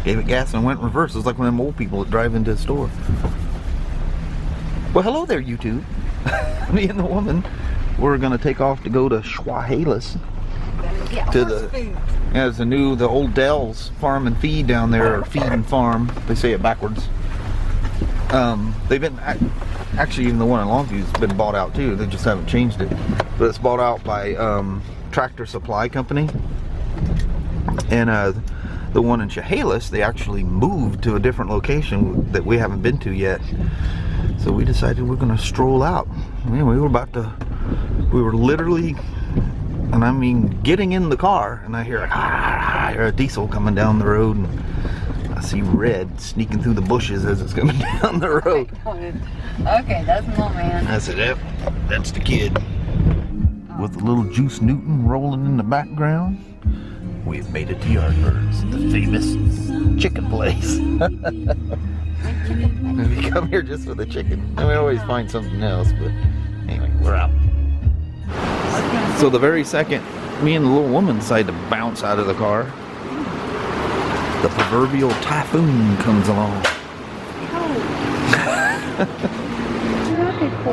Gave it gas and went in reverse. It was like one of them old people that drive into the store. Well, hello there, YouTube. Me and the woman, we're gonna take off to go to Schwahalis. To the old Dell's Farm and Feed down there, or Feed and Farm. They say it backwards. They've been actually, even the one in Longview's been bought out too. They just haven't changed it, but it's bought out by Tractor Supply Company. And the one in Chehalis, they actually moved to a different location that we haven't been to yet. So we decided we're gonna stroll out. Man, we were literally, and I mean getting in the car, and I hear a diesel coming down the road, and I see red sneaking through the bushes as it's coming down the road. Okay, that's my man. That's it. Yep. That's the kid. With a little Juice Newton rolling in the background. We've made it to Yardbirds, the famous chicken place. We come here just for the chicken. And we always find something else, but anyway, we're out. So the very second me and the little woman decide to bounce out of the car, the proverbial typhoon comes along.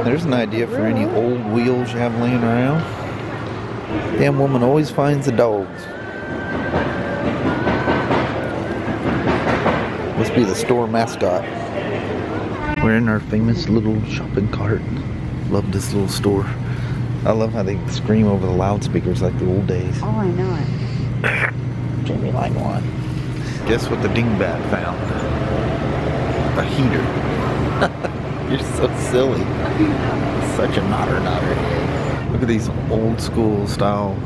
There's an idea for any old wheels you have laying around. Damn woman always finds the dogs. Must be the store mascot. We're in our famous little shopping cart. Love this little store. I love how they scream over the loudspeakers like the old days. Oh, I know it. Jamie like one. Guess what the dingbat found? A heater. You're so silly. Such a nodder. Look at these old school style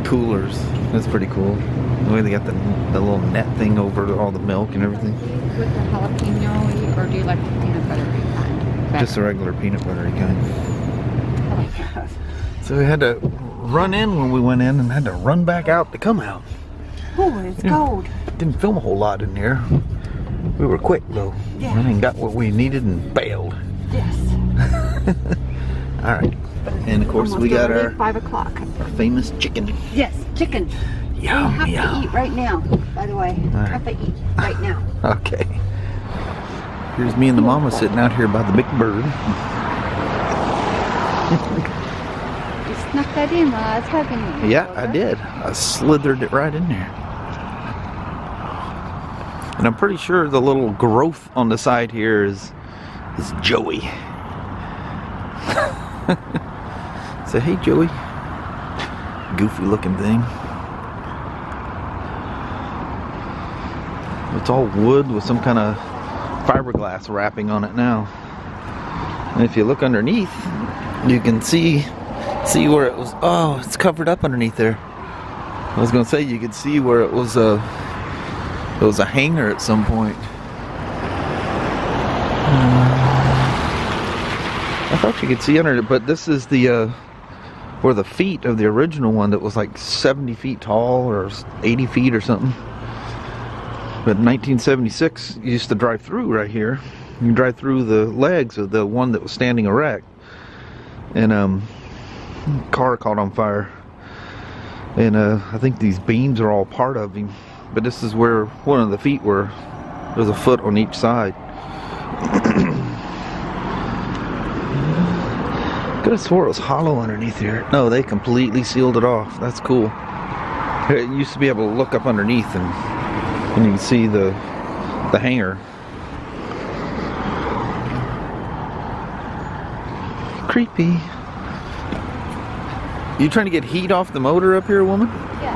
coolers. That's pretty cool. The way they got the little net thing over all the milk and everything. With the jalapeno, or do you like the peanut buttery kind? Just a regular peanut buttery kind. Oh, so we had to run in when we went in and had to run back out to come out. oh, it's cold. Didn't film a whole lot in here. We were quick though. Yeah. Went and got what we needed and bailed. Yes. Alright. And of course we got our 5 o'clock. Our famous chicken. Yes, chicken. Yum, we have to eat right now, by the way. Right. Have to eat right now. Okay. Here's me and the mama sitting out here by the big bird. You snuck that in while I was hugging you. Yeah, I did. I slithered it right in there. And I'm pretty sure the little growth on the side here is Joey. Say, hey Joey. Goofy looking thing. It's all wood with some kind of fiberglass wrapping on it now. And if you look underneath, you can see where it was. Oh, it's covered up underneath there. I was gonna say you could see where it was a hanger at some point. I thought you could see under it, but this is the where the feet of the original one that was like 70 feet tall or 80 feet or something. But in 1976, you used to drive through right here. You can drive through the legs of the one that was standing erect. And car caught on fire. And I think these beams are all part of him. But this is where one of the feet were. There's a foot on each side. Could have swore it was hollow underneath here. No, they completely sealed it off. That's cool. It used to be able to look up underneath and you can see the hanger. Creepy. You trying to get heat off the motor up here, woman? Yeah.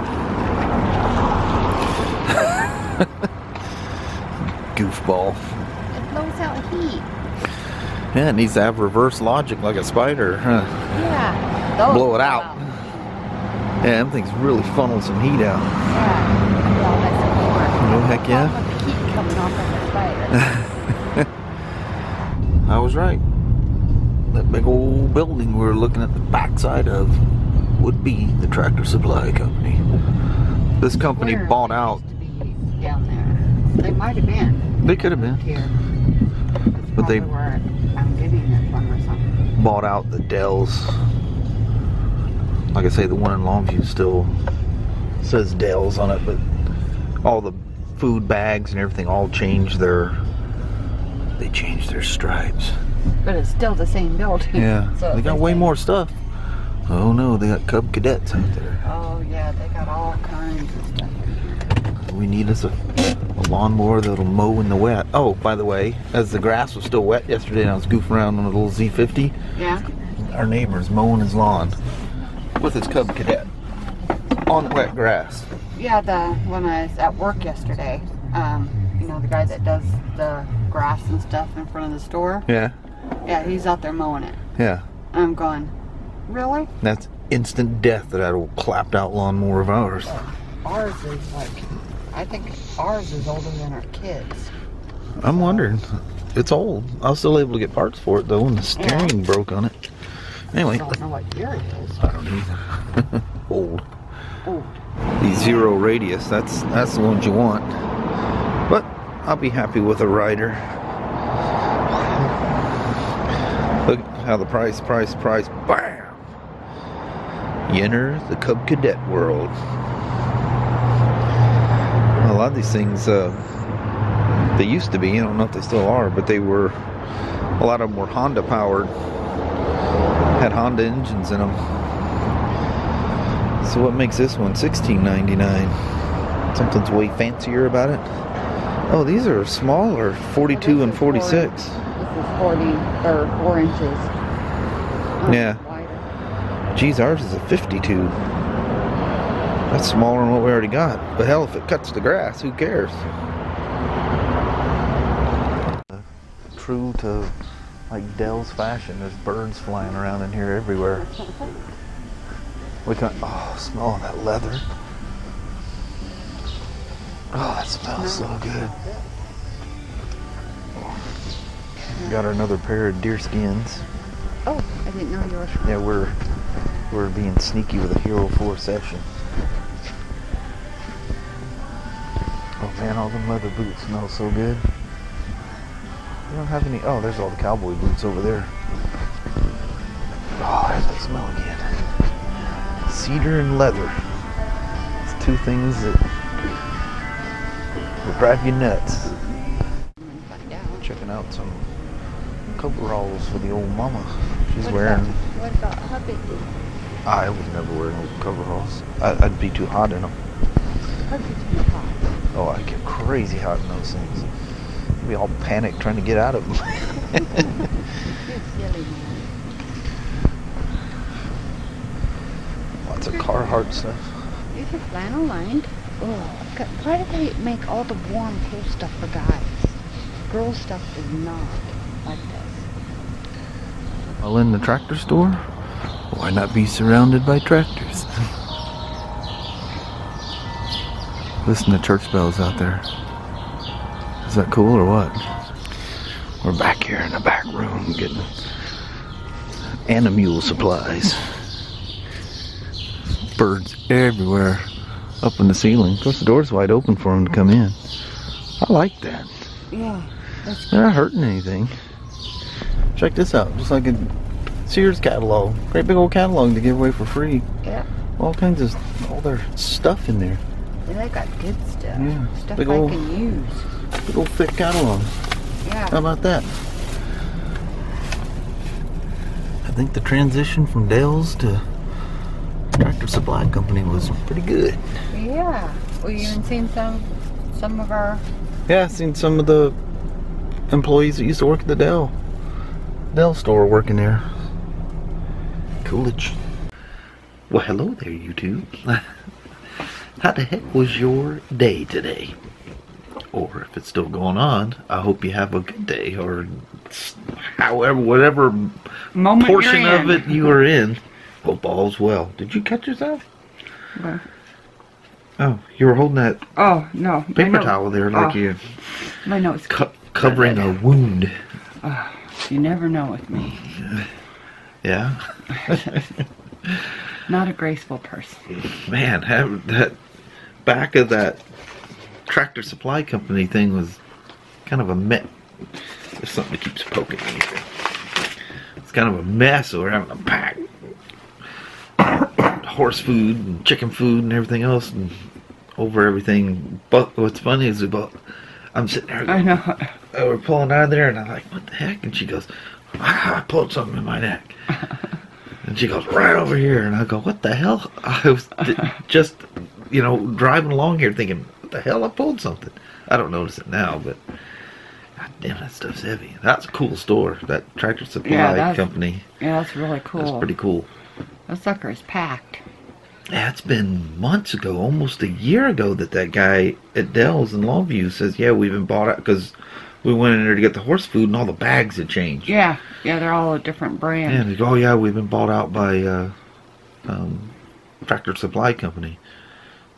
Goofball. It blows out heat. Yeah, it needs to have reverse logic like a spider, huh? Yeah. Blow it out. Yeah, them things really funnel some heat out. Yeah. Oh, heck yeah. Heat coming off of the spider. I was right. That big old building we were looking at the backside of would be the Tractor Supply Company. This company bought out. Down there. They might have been. They could have been. Here. But they where I'm getting it from or something. Bought out the Dells. Like I say, the one in Longview still says Dells on it, but all the food bags and everything all changed their stripes. But it's still the same building. Yeah, So they got way more stuff. Oh no, they got Cub Cadets out there. Oh yeah, they got all kinds of stuff. We need us a lawnmower that'll mow in the wet. Oh, by the way, as the grass was still wet yesterday and I was goofing around on a little Z50, yeah, our neighbor's mowing his lawn with his Cub Cadet on wet grass. Yeah, when I was at work yesterday, you know, the guy that does the grass and stuff in front of the store. Yeah. Yeah, he's out there mowing it. Yeah. I'm going, really? That's instant death to that old clapped out lawnmower of ours. Ours is like, I think ours is older than our kids. I'm wondering. It's old. I was still able to get parts for it though, and the steering broke on it. Anyway. I don't know what year it is. I don't either. Old. Old. The zero radius, that's the ones you want. But I'll be happy with a rider. Look how the price, bam! You enter the Cub Cadet world. A lot of these things, they used to be, I don't know if they still are, but a lot of them were Honda powered. Had Honda engines in them. So what makes this one $16.99? Something's way fancier about it. Oh, these are smaller, 42 and 46. This is 40 or 4 inches. Yeah. Wider. Geez, ours is a 52. That's smaller than what we already got. But hell, if it cuts the grass, who cares? True to like Dell's fashion, there's birds flying around in here everywhere. Oh, smell that leather. Oh, that smells so good. Got another pair of deer skins. Oh, I didn't know you were. Yeah, we're being sneaky with a Hero 4 session. Oh man, all them leather boots smell so good. You don't have any. Oh, there's all the cowboy boots over there. Oh, there's that smell again. Cedar and leather. It's two things that will drive you nuts. Checking out some coveralls for the old mama. She's wearing. What about hubby? I would never wear no coveralls. I'd be too hot in them. Hubby's too hot. Oh, I get crazy hot in those things. I'd be all panicked trying to get out of them. You're silly, man. Lots of Carhartt stuff. These are flannel lined. Oh, why do they make all the warm, cool stuff for guys? Girl stuff is not like this. While in the tractor store, why not be surrounded by tractors? Listen to church bells out there. Is that cool or what? We're back here in the back room getting animal supplies. Birds everywhere up in the ceiling. Of course, the door's wide open for them to come in. I like that. Yeah. They're not hurting anything. Check this out. Just like a Sears catalog. Great big old catalog to give away for free. Yeah. All kinds of, all their stuff in there. Yeah, they got good stuff. Yeah. Stuff Big I old, can use. big old thick catalog. Yeah. How about that? I think the transition from Dell's to Tractor Supply Company was pretty good. Yeah. Well, you even seen some of our. Yeah, I've seen some of the employees that used to work at the Dell store working there. Coolidge. Well, hello there, YouTube. How the heck was your day today? Or if it's still going on, I hope you have a good day, or however, whatever Moment portion you're of it you are in. Hope all's well. Did you catch yourself? What? Oh, you were holding that no. paper towel there like you My nose. covering a wound. You never know with me. Yeah. Not a graceful person. Man, that back of that Tractor Supply Company thing was kind of a mess. There's something that keeps poking me. It's kind of a mess, so we're having to pack horse food and chicken food and everything else and over everything. But what's funny is I'm sitting there. I know. We're pulling out of there, and I'm like, what the heck? And she goes, I pulled something in my neck. And she goes, right over here. And I go, what the hell? I was just, you know, driving along here thinking, what the hell? I pulled something. I don't notice it now, but God damn, that stuff's heavy. That's a cool store, that Tractor Supply company. Yeah, that's really cool. That's pretty cool. That sucker is packed. Yeah, it's been months ago, almost a year ago, that guy at Dell's in Longview says, yeah, we've been bought out, because we went in there to get the horse food and all the bags had changed. Yeah, they're all a different brand. Yeah, and they go, oh yeah, we've been bought out by Tractor Supply Company.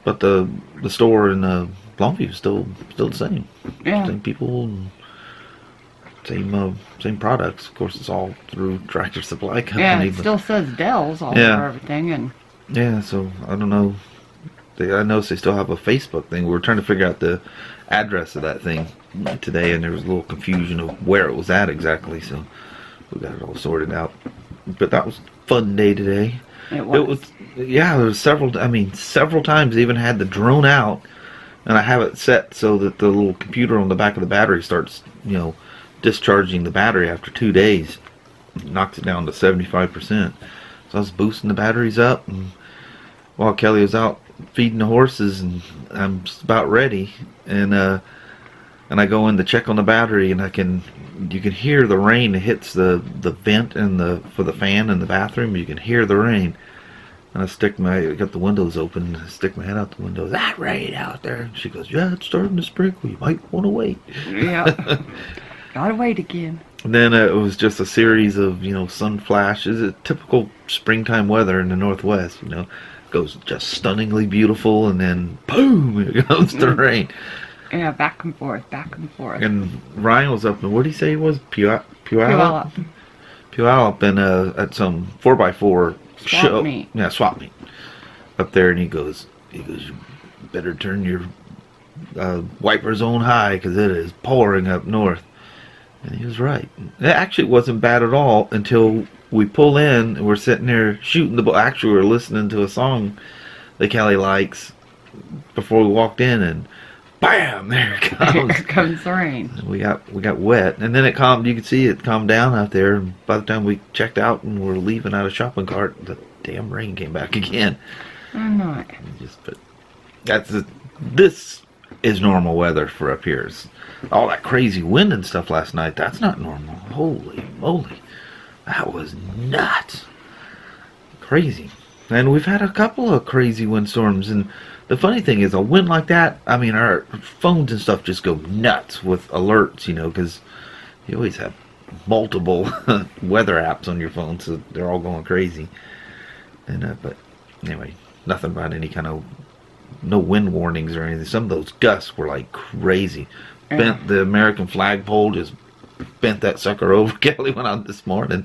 But the store in Longview is still the same. Yeah. Same people and same products. Of course, it's all through Tractor Supply Company. Yeah, it still says Dell's all over everything. And yeah, so I don't know. I noticed they still have a Facebook thing. We were trying to figure out the address of that thing today, and there was a little confusion of where it was at exactly. So we got it all sorted out. But that was a fun day today. It was. Yeah, there was several times they even had the drone out, and I have it set so that the little computer on the back of the battery starts, you know, discharging the battery after 2 days. It knocks it down to 75%. So I was boosting the batteries up, and while Kelly was out feeding the horses, and I'm just about ready, and I go in to check on the battery, and you can hear the rain. It hits the vent for the fan in the bathroom. You can hear the rain. And I got the windows open, and I stick my head out the window. That rain out there. And she goes, yeah, it's starting to sprinkle. You might want to wait. Yeah. Gotta wait again. And then it was just a series of, you know, sun flashes. It's typical springtime weather in the Northwest, you know. It goes just stunningly beautiful, and then boom, here comes the rain. Yeah, back and forth, back and forth. And Ryan was up in, what did he say he was? Puyallup, and at some 4x4 swap meet. Yeah, swap meet. Up there, and he goes, you better turn your wipers on high, because it is pouring up north. And he was right. It actually wasn't bad at all until we pull in, and we're sitting there shooting the ball. Actually, we were listening to a song that Kelly likes before we walked in, and bam, there it comes. Here comes the rain. We got wet, and then it calmed. You could see it calmed down out there. And by the time we checked out and were leaving out of shopping cart, the damn rain came back again. I'm not. But this is normal weather for up here. All that crazy wind and stuff last night, that's not normal. Holy moly, that was nuts. Crazy. And we've had a couple of crazy windstorms, and the funny thing is, a wind like that, I mean, our phones and stuff just go nuts with alerts, you know, because you always have multiple weather apps on your phone, so they're all going crazy. And but anyway, nothing about any kind of, no wind warnings or anything. Some of those gusts were like crazy. Bent the American flagpole, just bent that sucker over. Kelly went out this morning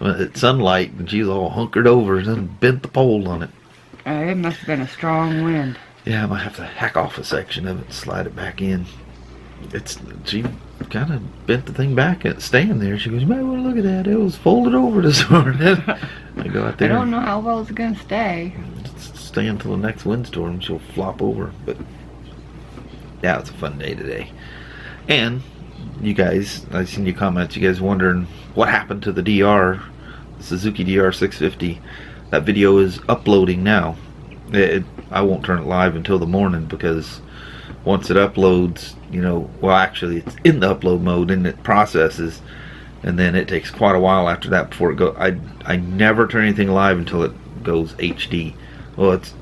at sunlight, and she was all hunkered over and bent the pole on it. It must have been a strong wind. Yeah, I might have to hack off a section of it and slide it back in. She kind of bent the thing back and it's staying there. She goes, you might want to look at that. It was folded over this morning. I go out there. I don't know how well it's going to stay. Stay until the next windstorm. She'll flop over. But yeah, it's a fun day today. And you guys, I've seen your comments. You guys wondering what happened to the DR, the Suzuki DR 650. That video is uploading now. I won't turn it live until the morning, because once it uploads, you know, well, actually it's in the upload mode and it processes, and then it takes quite a while after that before it goes. I never turn anything live until it goes HD. Well, it's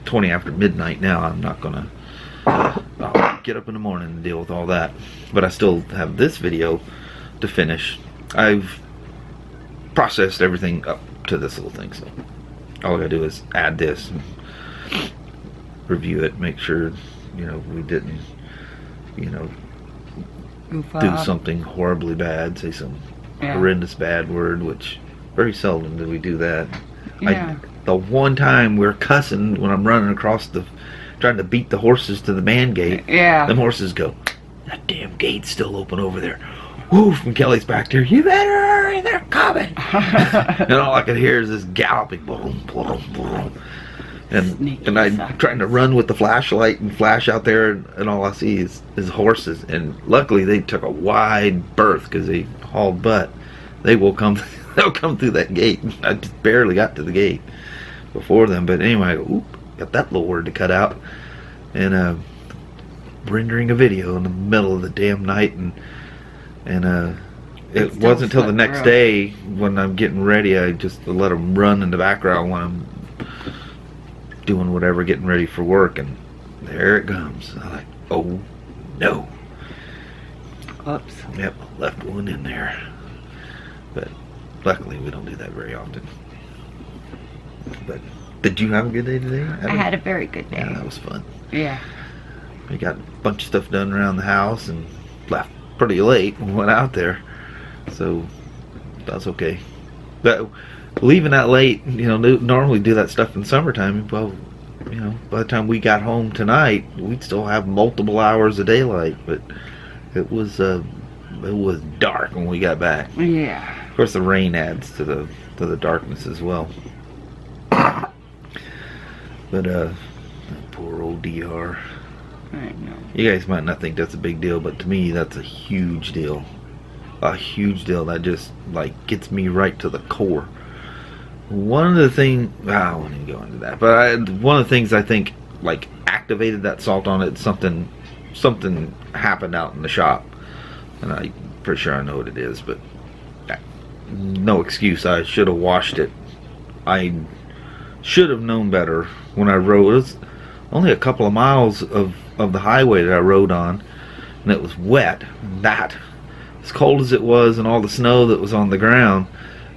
20 after midnight now. I'm not gonna get up in the morning and deal with all that, but I still have this video to finish. I've processed everything up to this little thing, so all I gotta do is add this and review it, make sure, you know, we didn't, you know, do something horribly bad, say some horrendous bad word, which very seldom do we do that. Yeah. The one time we're cussing when I'm running across trying to beat the horses to the man gate. Yeah. Them horses go, that damn gate's still open over there. Woo, from Kelly's back there, you better hurry, they're coming. And all I could hear is this galloping, boom, boom, boom. And I'm trying to run with the flashlight and flash out there, and all I see is horses. And luckily they took a wide berth because they hauled butt. They will come. They'll come through that gate. I just barely got to the gate before them. But anyway, got that little word to cut out, and rendering a video in the middle of the damn night, and it wasn't until the next day when I'm getting ready. I just let them run in the background when I'm doing whatever, getting ready for work, and there it comes. I'm like, oh no. Oops. Yep, left one in there. But luckily we don't do that very often. But did you have a good day today? I had a very good day. Yeah, that was fun. Yeah. We got a bunch of stuff done around the house and left pretty late and went out there. So that's okay. But leaving that late, you know, normally do that stuff in summertime. Well, you know, by the time we got home tonight, we'd still have multiple hours of daylight. But it was dark when we got back. Yeah. Of course, the rain adds to the darkness as well. But poor old DR. I know. You guys might not think that's a big deal, but to me, that's a huge deal. A huge deal that just like gets me right to the core. One of the things, I won't even go into that, but one of the things I think like activated that salt on it, something happened out in the shop, and I'm pretty sure I know what it is, but no excuse. I should have washed it. I should have known better when I rode. It was only a couple of miles of the highway that I rode on, and it was wet. That, as cold as it was, and all the snow that was on the ground,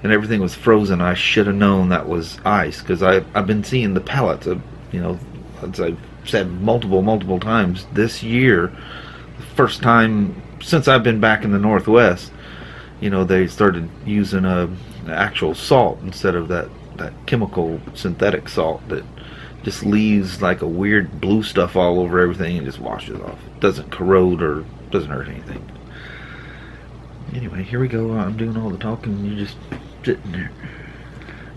and everything was frozen. I should have known that was ice, because I've been seeing the pellets. You know, as I've said multiple times this year, the first time since I've been back in the Northwest, you know, they started using actual salt instead of that chemical synthetic salt that just leaves like a weird blue stuff all over everything and just washes off. It doesn't corrode or doesn't hurt anything. Anyway, here we go. I'm doing all the talking and you're just sitting there.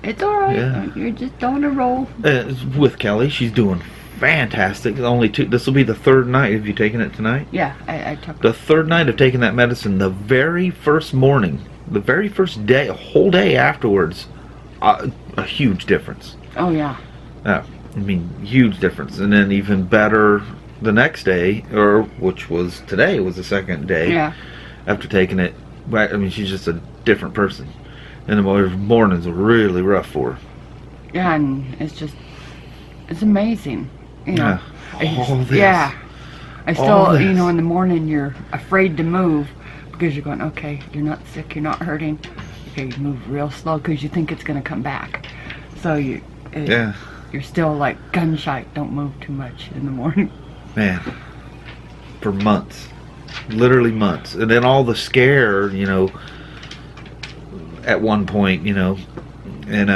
It's alright. Yeah. You're just on a roll. With Kelly, she's doing fantastic. Only two. This will be the third night. Have you taken it tonight? Yeah, I took the third night of taking that medicine. The very first morning, the very first day, a whole day afterwards, a huge difference. Oh yeah. Yeah, I mean, huge difference. And then even better the next day, or which was today, was the second day. Yeah. After taking it, I mean, she's just a different person. And the mornings were really rough for her. Yeah, and it's amazing. You know, yeah. I still, you know, in the morning you're afraid to move because you're going, okay, you're not sick, you're not hurting. Okay, you move real slow because you think it's going to come back. So you're still like gun shy. Don't move too much in the morning. Man, for months, literally months, and then all the scare, you know. At one point, you know, and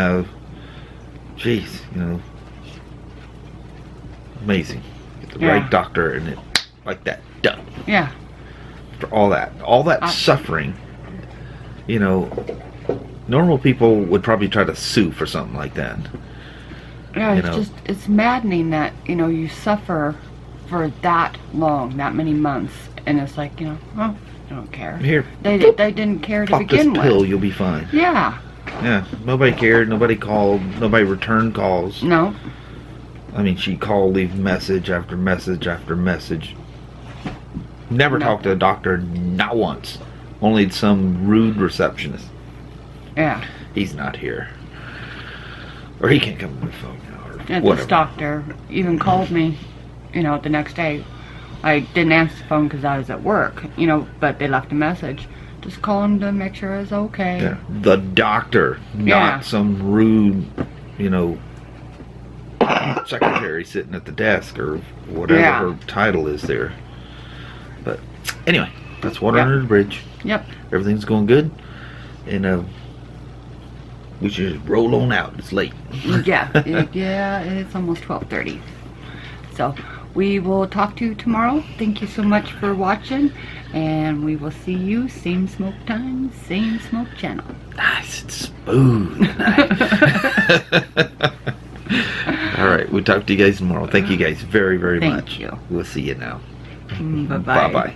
jeez, you know, amazing. Get the right doctor and it like that done. Yeah. For all that suffering, you know, normal people would probably try to sue for something like that. Yeah, it's maddening that, you know, you suffer for that long, that many months, and it's like, you know, oh, I don't care. Here, they didn't care to begin with. Pop this pill, you'll be fine. Yeah. Yeah, nobody cared, nobody called, nobody returned calls. No. I mean, she called, leave message after message after message. Never talked to a doctor, not once. Only some rude receptionist. Yeah. He's not here. Or he can't come to the phone now, or yeah, whatever. This doctor even called me, you know, the next day. I didn't answer the phone because I was at work, you know, but they left a message. Just call him to make sure it's okay. Yeah. The doctor, not some rude, you know, secretary sitting at the desk or whatever her title is there. But anyway, that's water under the bridge. Yep. Everything's going good, and we should just roll on out. It's late. Yeah, it's almost 12:30. So we will talk to you tomorrow. Thank you so much for watching, and we will see you same smoke time, same smoke channel. Nice and smooth tonight. All right, we'll talk to you guys tomorrow. Thank you guys very, very Thank much. you. We'll see you now. Bye-bye. Bye-bye.